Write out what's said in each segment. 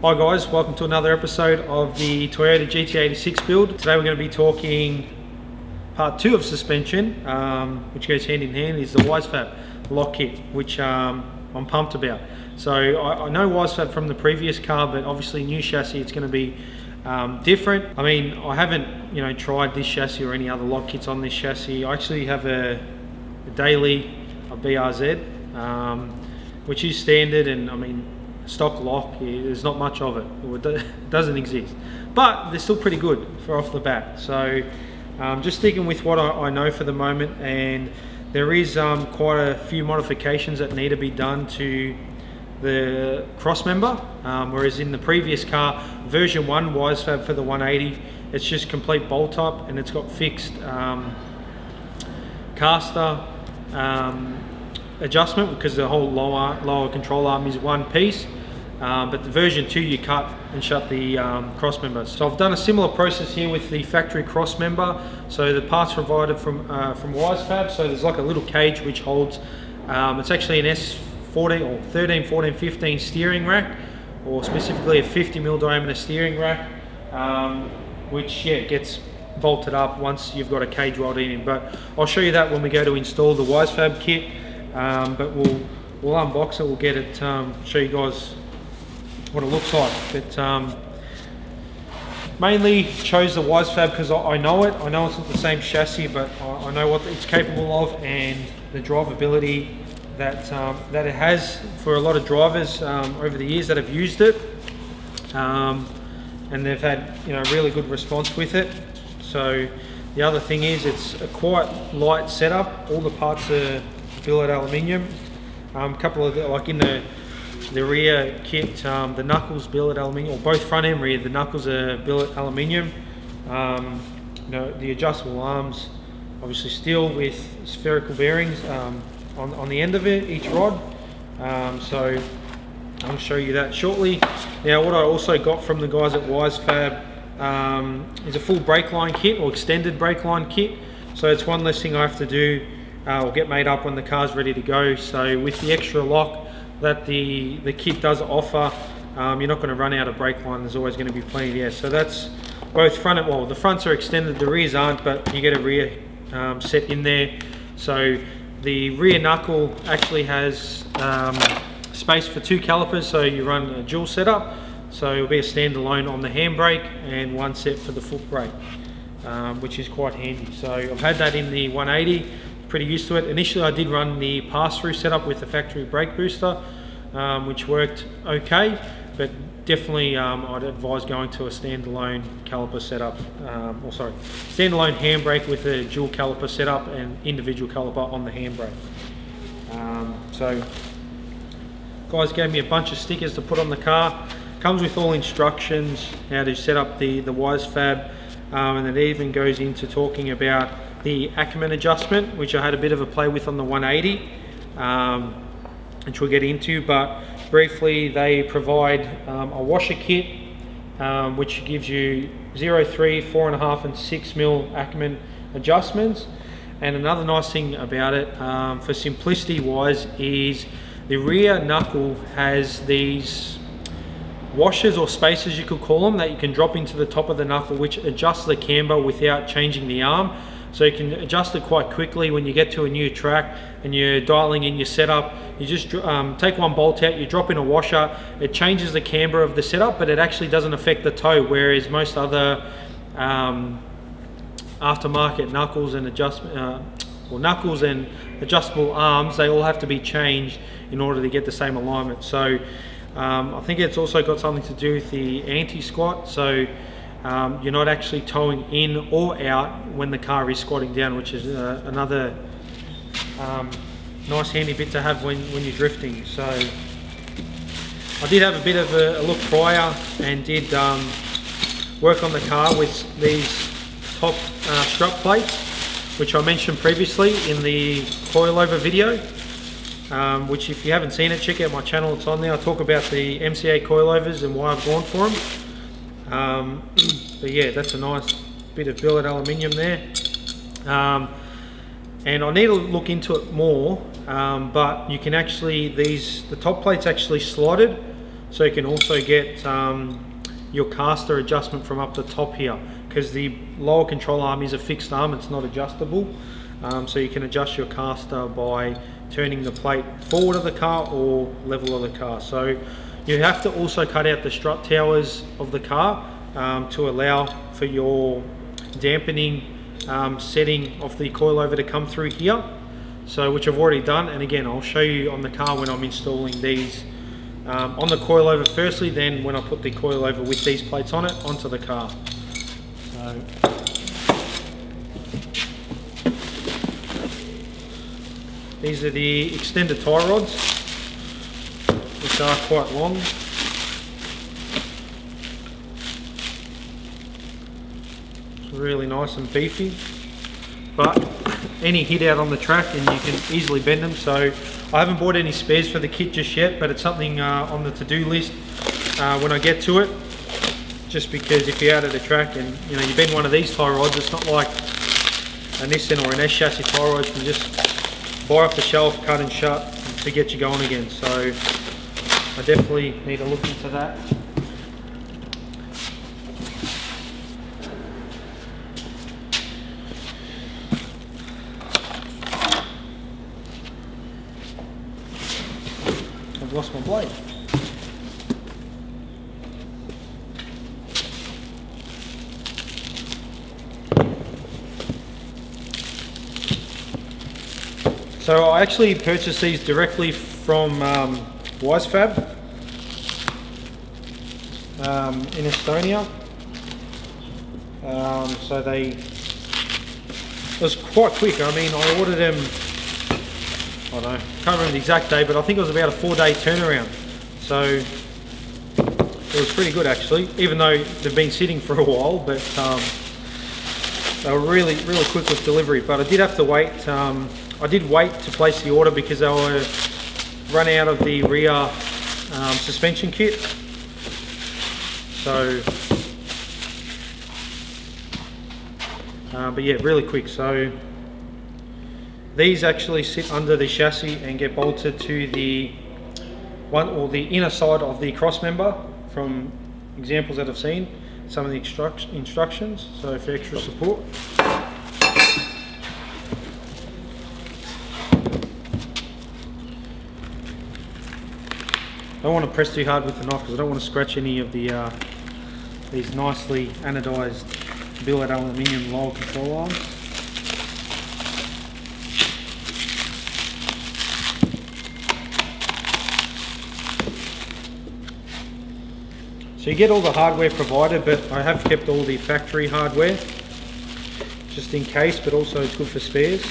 Hi guys, welcome to another episode of the Toyota GT86 build. Today we're going to be talking part 2 of suspension, which goes hand in hand, is the WISEFAB lock kit, which I'm pumped about. So I know WISEFAB from the previous car, but obviously new chassis, it's going to be different. I mean, I haven't tried this chassis or any other lock kits on this chassis. I actually have a daily, a BRZ, which is standard, and I mean, stock lock, there's not much of it. It doesn't exist, but they're still pretty good for off the bat. So just sticking with what I know for the moment, and there is quite a few modifications that need to be done to the cross member, whereas in the previous car, version 1 WISEFAB for the 180, it's just complete bolt up, and it's got fixed caster adjustment, because the whole lower control arm is one piece. But the version 2, you cut and shut the cross member. So I've done a similar process here with the factory cross member. So the parts provided from WISEFAB. So there's like a little cage which holds, it's actually an S14 or 13, 14, 15 steering rack, or specifically a 50mm diameter steering rack, which gets bolted up once you've got a cage welded in. But I'll show you that when we go to install the WISEFAB kit. But we'll unbox it, we'll get it, show you guys what it looks like. But mainly chose the WISEFAB because I know it's not the same chassis, but I know what it's capable of, and the drivability that it has for a lot of drivers over the years that have used it, and they've had really good response with it. So the other thing is, it's a quite light setup. All the parts are billet aluminium. A couple of like in the rear kit, the knuckles billet aluminium, or both front and rear, the knuckles are billet aluminium. The adjustable arms, obviously steel with spherical bearings on the end of it, each rod. So I'll show you that shortly. Now, what I also got from the guys at WISEFAB is a full brake line kit, or extended brake line kit. So it's one less thing I have to do or get made up when the car's ready to go. So with the extra lock that the kit does offer, you're not going to run out of brake line. There's always going to be plenty there. So that's both front and, well, the fronts are extended, the rears aren't, but you get a rear set in there. So the rear knuckle actually has space for 2 calipers, so you run a dual setup. So it'll be a standalone on the handbrake and one set for the foot brake, which is quite handy. So I've had that in the 180. Pretty used to it. Initially I did run the pass-through setup with the factory brake booster, which worked okay, but definitely I'd advise going to a standalone caliper setup, standalone handbrake with a dual caliper setup and individual caliper on the handbrake. So guys gave me a bunch of stickers to put on the car. Comes with all instructions how to set up the WISEFAB, and it even goes into talking about the Ackerman adjustment, which I had a bit of a play with on the 180, which we'll get into. But briefly, they provide a washer kit, which gives you 0, 3, 4.5 and 6mm Ackerman adjustments. And another nice thing about it, for simplicity wise, is the rear knuckle has these washers or spacers, you could call them, that you can drop into the top of the knuckle, which adjusts the camber without changing the arm. So you can adjust it quite quickly when you get to a new track and you're dialing in your setup. You just take one bolt out, you drop in a washer, it changes the camber of the setup, but it actually doesn't affect the toe, whereas most other aftermarket knuckles and knuckles and adjustable arms, they all have to be changed in order to get the same alignment. So I think it's also got something to do with the anti-squat. So you're not actually towing in or out when the car is squatting down, which is another nice handy bit to have when you're drifting. So I did have a bit of a look prior and did work on the car with these top strut plates, which I mentioned previously in the coilover video, which if you haven't seen it, check out my channel, it's on there. I talk about the MCA coilovers and why I've gone for them. But yeah, that's a nice bit of billet aluminium there. And I need to look into it more, but you can actually, the top plate's actually slotted, so you can also get your caster adjustment from up the top here, because the lower control arm is a fixed arm, it's not adjustable. So you can adjust your caster by turning the plate forward of the car or level of the car. So you have to also cut out the strut towers of the car to allow for your dampening setting of the coilover to come through here. So which I've already done, and again I'll show you on the car when I'm installing these on the coilover firstly, then when I put the coilover with these plates on it onto the car. So these are the extended tie rods, which are quite long. It's really nice and beefy, but any hit out on the track and you can easily bend them. So I haven't bought any spares for the kit just yet, but it's something on the to-do list when I get to it. Just because if you're out at the track and you bend one of these tie rods, it's not like a Nissan or an S chassis tie rod. You can just buy off the shelf, cut and shut to get you going again. So I definitely need to look into that. I've lost my blade. So I actually purchased these directly from WISEFAB in Estonia. So it was quite quick. I mean, I ordered them, I don't know, can't remember the exact day, but I think it was about a 4-day turnaround. So it was pretty good actually, even though they've been sitting for a while, but they were really quick with delivery. But I did have to wait. I did wait to place the order because they were run out of the rear suspension kit. So, but yeah, really quick. So these actually sit under the chassis and get bolted to the one or the inner side of the cross member from examples that I've seen, some of the instructions, so for extra support. I don't want to press too hard with the knife because I don't want to scratch any of the these nicely anodized billet aluminium lower control arms. So you get all the hardware provided, but I have kept all the factory hardware just in case, but also it's good for spares.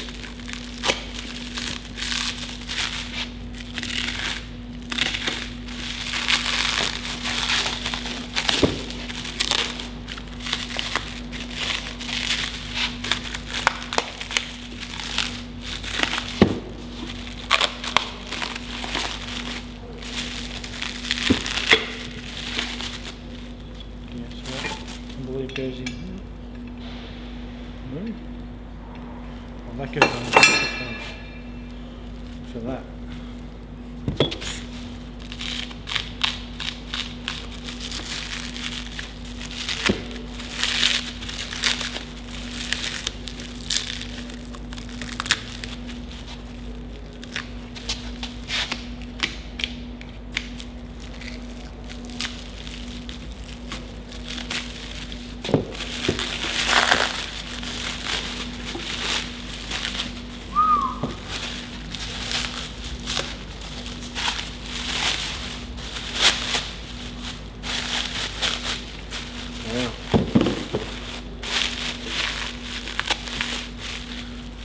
Goes in here. Oh, that goes on for that.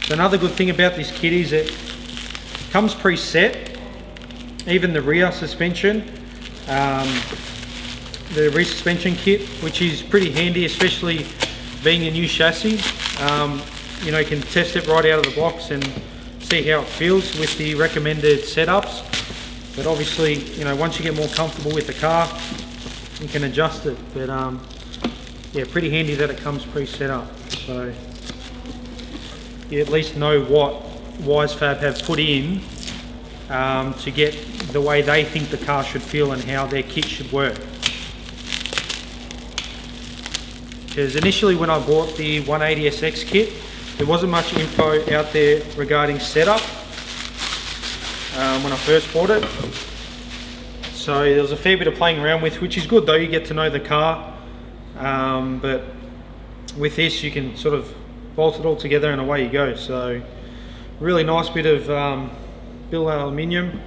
So another good thing about this kit is it comes preset, even the rear suspension. the rear suspension kit, which is pretty handy, especially being a new chassis. You know, you can test it right out of the box and see how it feels with the recommended setups. But obviously, you know, once you get more comfortable with the car, you can adjust it. But yeah, pretty handy that it comes pre-set up. So you at least know what WISEFAB have put in to get the way they think the car should feel and how their kit should work. Because initially when I bought the 180SX kit, there wasn't much info out there regarding setup when I first bought it. So there was a fair bit of playing around with, which is good though, you get to know the car. But with this you can sort of bolt it all together and away you go. So really nice bit of billet aluminium.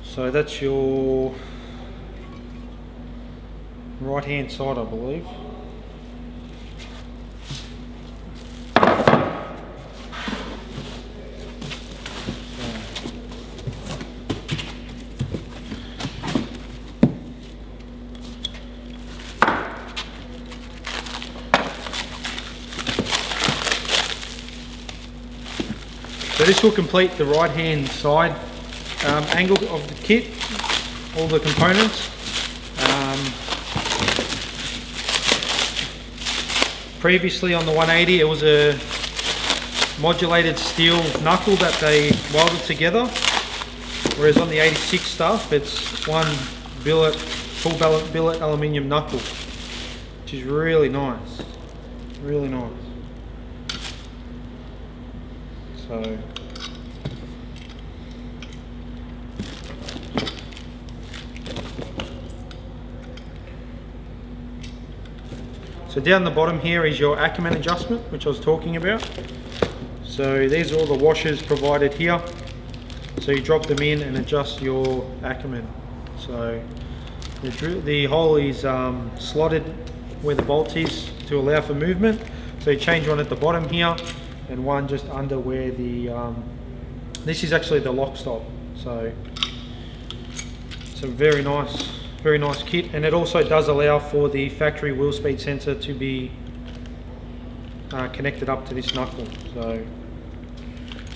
So that's your right hand side, I believe. So this will complete the right hand side angle of the kit, all the components. Previously on the 180 it was a modulated steel knuckle that they welded together, whereas on the 86 stuff it's one billet, full billet aluminium knuckle, which is really nice, really nice. So down the bottom here is your Ackerman adjustment, which I was talking about. So these are all the washers provided here. So you drop them in and adjust your Ackerman. So the hole is slotted where the bolt is to allow for movement. So you change one at the bottom here and one just under where the, this is actually the lock stop. So it's a very nice kit, and it also does allow for the factory wheel speed sensor to be connected up to this knuckle. So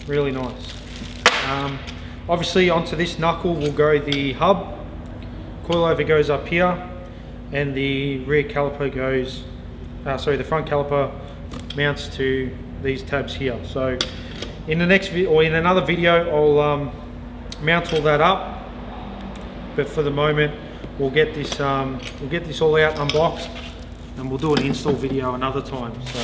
really nice. Obviously onto this knuckle will go the hub, coilover goes up here, and the rear caliper goes, the front caliper mounts to these tabs here. So in the next video, or in another video, I'll mount all that up, but for the moment we'll get this all out, unboxed, and we'll do an install video another time. So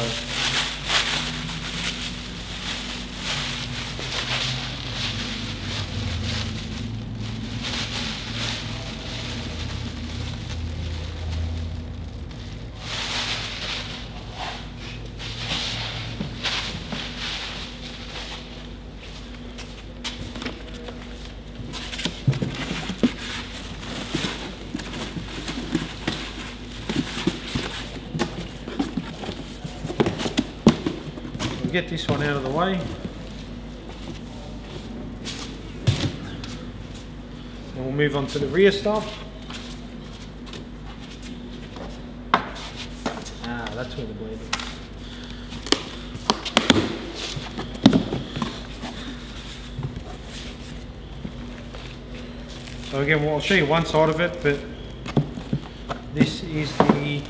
get this one out of the way. And we'll move on to the rear stuff. That's where the blade is. So again, well, I'll show you one side of it, but this is the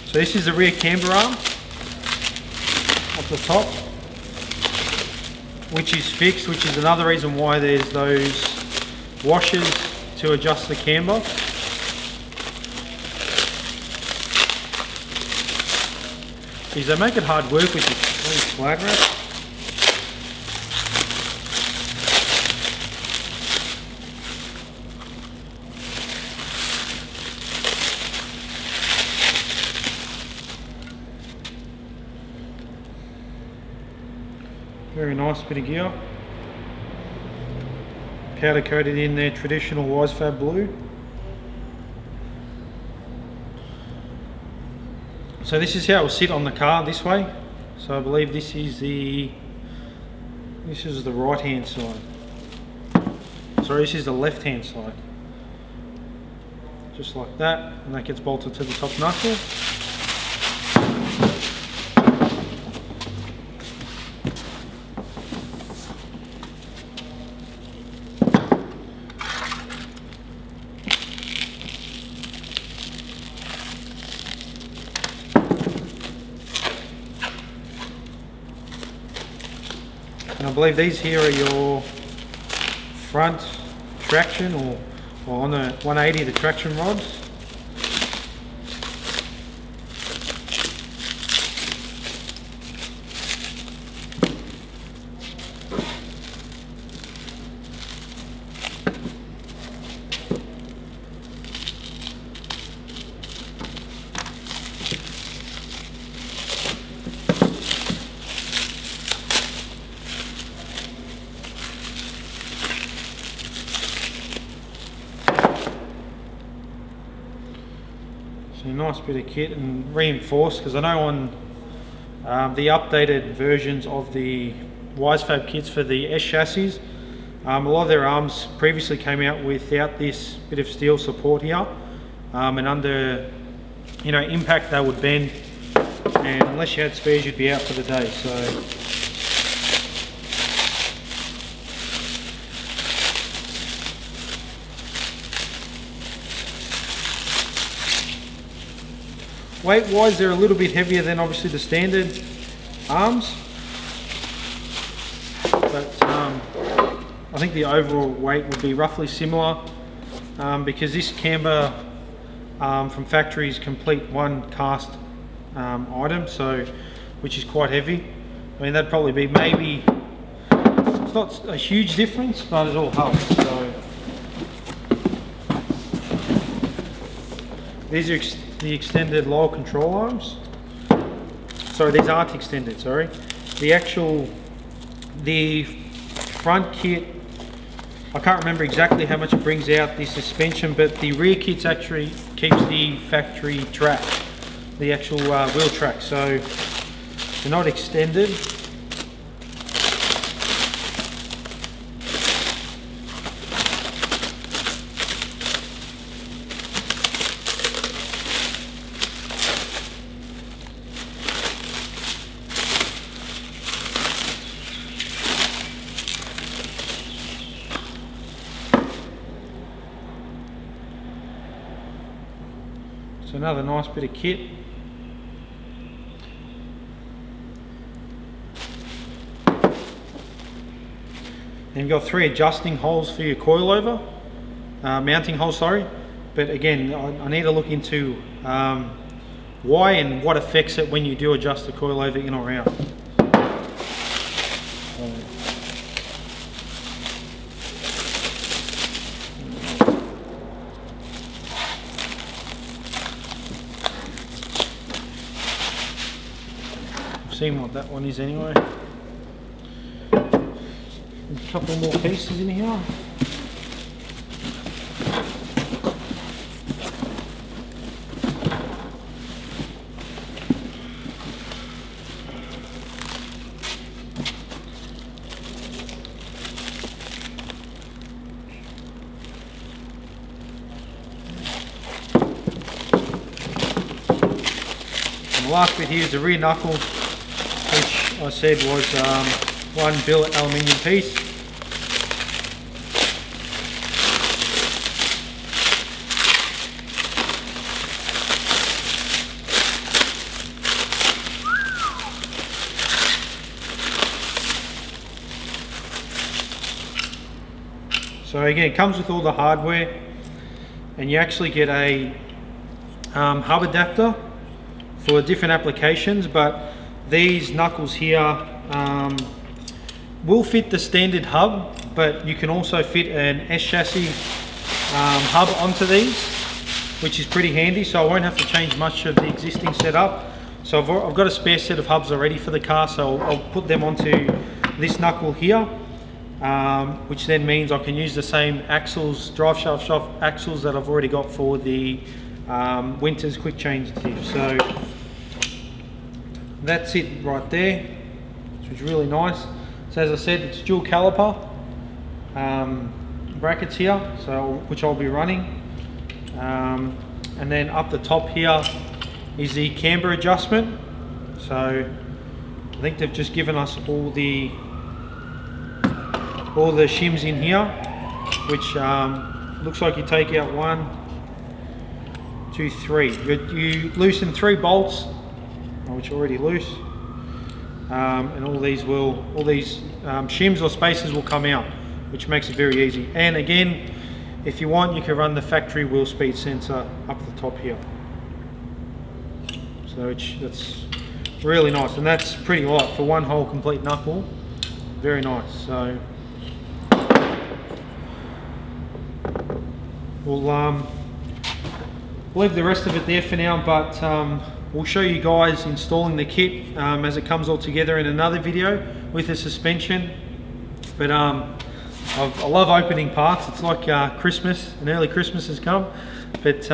So this is the rear camber arm off the top, which is fixed, which is another reason why there's those washers to adjust the camber. Geez, they make it hard work with this flag wrap. Very nice bit of gear. Powder coated in their traditional WISEFAB blue. So this is how it will sit on the car this way. So I believe this is the right hand side. Sorry, this is the left hand side. Just like that, and that gets bolted to the top knuckle. And I believe these here are your front traction, or on the 180 the traction rods. So a nice bit of kit and reinforced, because I know on the updated versions of the WISEFAB kits for the S chassis, a lot of their arms previously came out without this bit of steel support here, and under impact they would bend, and unless you had spares you'd be out for the day. So weight wise, they're a little bit heavier than obviously the standard arms, but I think the overall weight would be roughly similar, because this camber from factory is complete one cast item, so which is quite heavy. I mean, that'd probably be maybe, it's not a huge difference, but it all helps. So these are the extended lower control arms. Sorry, these aren't extended, sorry. The front kit, I can't remember exactly how much it brings out the suspension, but the rear kit actually keeps the factory track, the actual wheel track. So they're not extended. So another nice bit of kit. And you've got 3 adjusting holes for your coilover, mounting holes, sorry. But again, I need to look into why and what affects it when you do adjust the coilover in or out. Seen what that one is anyway. There's a couple more pieces in here. And the last bit here is the rear knuckle, which I said was one billet aluminium piece. So again, it comes with all the hardware, and you actually get a hub adapter for different applications, but these knuckles here will fit the standard hub, but you can also fit an S chassis hub onto these, which is pretty handy, so I won't have to change much of the existing setup. So I've got a spare set of hubs already for the car, so I'll put them onto this knuckle here, which then means I can use the same axles, drive shaft axles that I've already got for the Winters quick change diff. So that's it right there, which is really nice. So as I said, it's dual caliper brackets here, so which I'll be running, and then up the top here is the camber adjustment. So I think they've just given us all the shims in here, which looks like you take out 1, 2, 3. You loosen 3 bolts, which are already loose, and all these shims or spacers will come out, which makes it very easy. And again, if you want, you can run the factory wheel speed sensor up the top here. So that's really nice, and that's pretty light for one whole complete knuckle. Very nice. So we'll leave the rest of it there for now, but we'll show you guys installing the kit as it comes all together in another video with the suspension. But I love opening parts. It's like Christmas, an early Christmas has come. But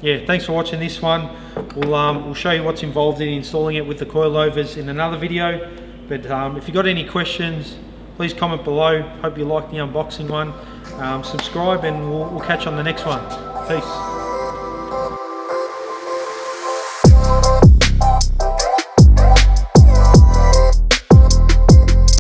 yeah, thanks for watching this one. We'll show you what's involved in installing it with the coilovers in another video. But if you've got any questions, please comment below. Hope you liked the unboxing one. Subscribe, and we'll catch you on the next one. Peace.